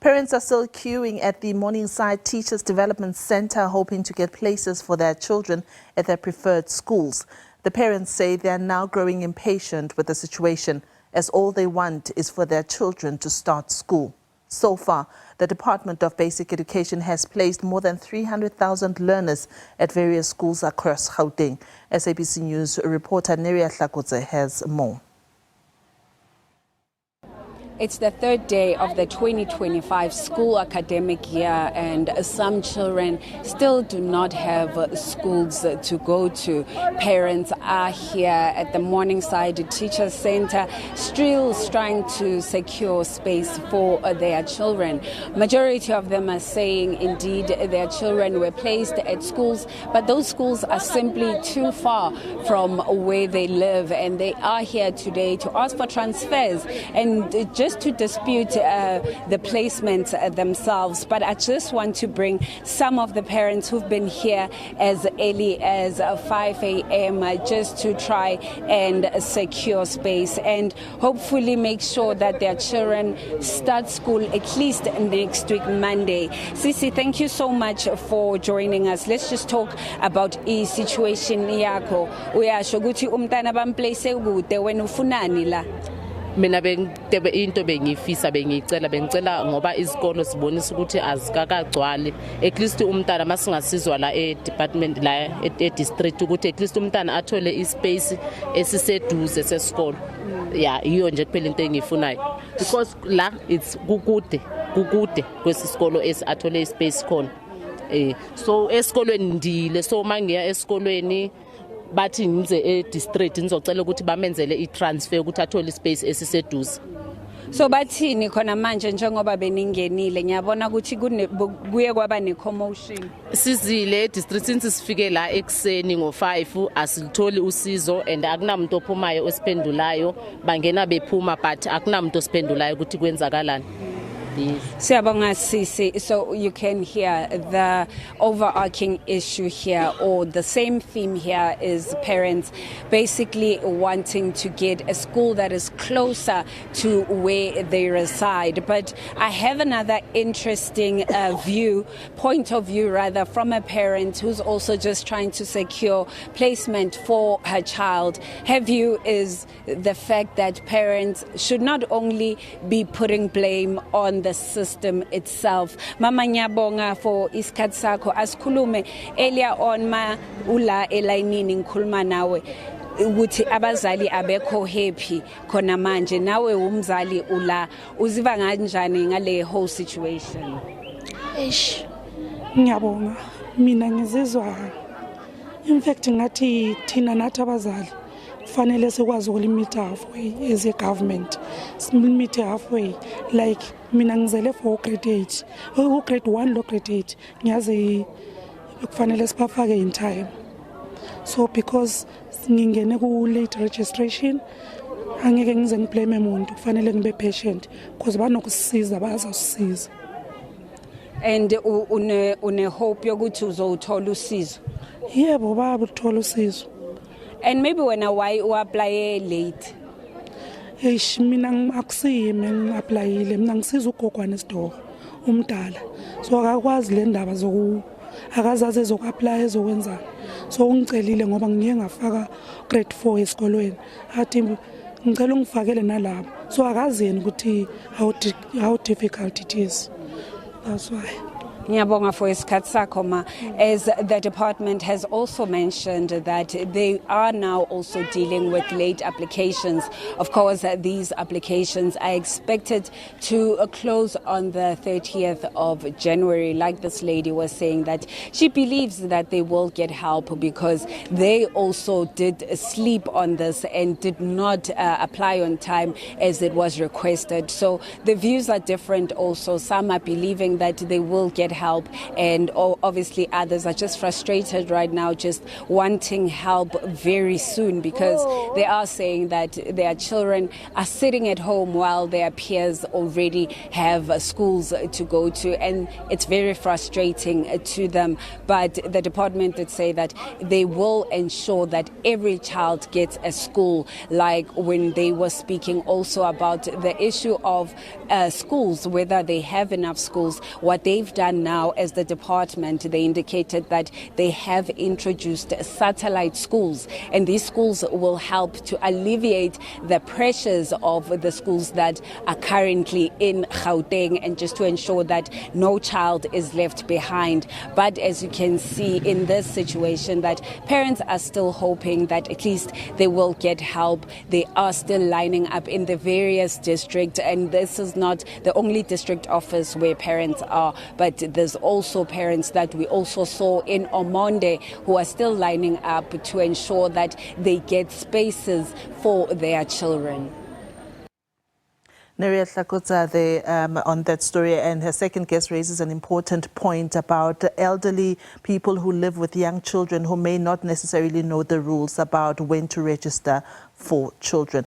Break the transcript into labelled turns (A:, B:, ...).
A: Parents are still queuing at the Morningside Teachers Development Centre, hoping to get places for their children at their preferred schools. The parents say they are now growing impatient with the situation, as all they want is for their children to start school. So far, the Department of Basic Education has placed more than 300,000 learners at various schools across Gauteng. SABC News reporter Neria Hlakotsa has more.
B: It's the third day of the 2025 school academic year, and some children still do not have schools to go to. Parents are here at the Morningside Teachers Centre, still trying to secure space for their children. Majority of them are saying indeed their children were placed at schools, but those schools are simply too far from where they live, and they are here today to ask for transfers and just to dispute the placements themselves. But I just want to bring some of the parents who've been here as early as 5 a.m. Just to try and secure space and hopefully make sure that their children start school at least next week, Monday. Sisi, thank you so much for joining us. Let's just talk about the situation yakho. Uyasho ukuthi umntana bamplace kude wena ufunani la?
C: Mina into bengicela ngoba izikolo sibonisa ukuthi azikakagcwali, at least umntana masingasizwa la department la district ukuthi at least umntana athole ispace esiseduze sesikolo. Yeah, iyo nje kuphela into engiyifunayo, because la it's kukude kwesisikolo athole ispace khona. So esikolweni ndile, so mangiya esikolweni bathi ngize district ngizocela ukuthi bamenzele itransfer ukuthi athole ispace esiseduze.
B: So bathini khona manje njengoba beningenile ngiyabona ukuthi kuye kwaba ne-commotion?
C: Sizile district since sifike la ekseni ngo5 asilitholi usizo and akunamuntu ophumayo osiphendulayo, bangena bephuma but akunamuntu osiphendulayo ukuthi kwenzakalani.
B: Siyabonga Sisi. So you can hear the overarching issue here, or the same theme here, is parents basically wanting to get a school that is closer to where they reside. But I have another interesting point of view from a parent who's also just trying to secure placement for her child. Her view is the fact that parents should not only be putting blame on the system itself. Mama ngiyabonga for isikhathi sakho. Asikhulume earlier on ula elayinini ngikhuluma nawe ukuthi abazali abekho happy khona manje, nawe umzali ula, uziva kanjani ngale whole situation?
D: Ngiyabonga, mina ngizizwa in fact ngathi thina nathi abazali fanele sikwazi ukulimita halfway as a government. Silimite halfway, like mina ngizele for grade 8, grade 1 lo grade 8 ngiyazi kufanele sibafake in time. So because ngingene ku late registration angeke ngize ngiblame umuntu, kufanele ngibe patient because banokusisiza bazosisiza.
B: And une hope yokuthi uzothola usizo?
D: Yebo babuthola usizo.
B: And maybe why you apply late?
D: Mina akusiyimi ngiapplyile, mina ngisiza ugogwana esidoko umdala, so akakwazi le ndaba akazazi ezokuapply ezokwenzana. So ungicelile ngoba ngiye ngafaka grade 4 esikolweni, athi ngicela ungifakele nalabo, so akazeni ukuthi how difficult it is. That's why.
B: Ngiyabonga for isikhathi sakho ma. As the department has also mentioned that they are now also dealing with late applications. Of course, these applications are expected to close on the 30th of January. Like this lady was saying, that she believes that they will get help because they also did sleep on this and did not apply on time as it was requested. So the views are different also. Some are believing that they will get help, and obviously others are just frustrated right now, just wanting help very soon, because they are saying that their children are sitting at home while their peers already have schools to go to, and it's very frustrating to them. But the department did say that they will ensure that every child gets a school, like when they were speaking also about the issue of schools, whether they have enough schools. What they've done now as the department, they indicated that they have introduced satellite schools, and these schools will help to alleviate the pressures of the schools that are currently in Gauteng, and just to ensure that no child is left behind. But as you can see in this situation, that parents are still hoping that at least they will get help. They are still lining up in the various districts, and this is not the only district office where parents are, but there's also parents that we also saw in Omonde who are still lining up to ensure that they get spaces for their children.
A: Neria Hlakotsa on that story, and her second guest raises an important point about elderly people who live with young children who may not necessarily know the rules about when to register for children.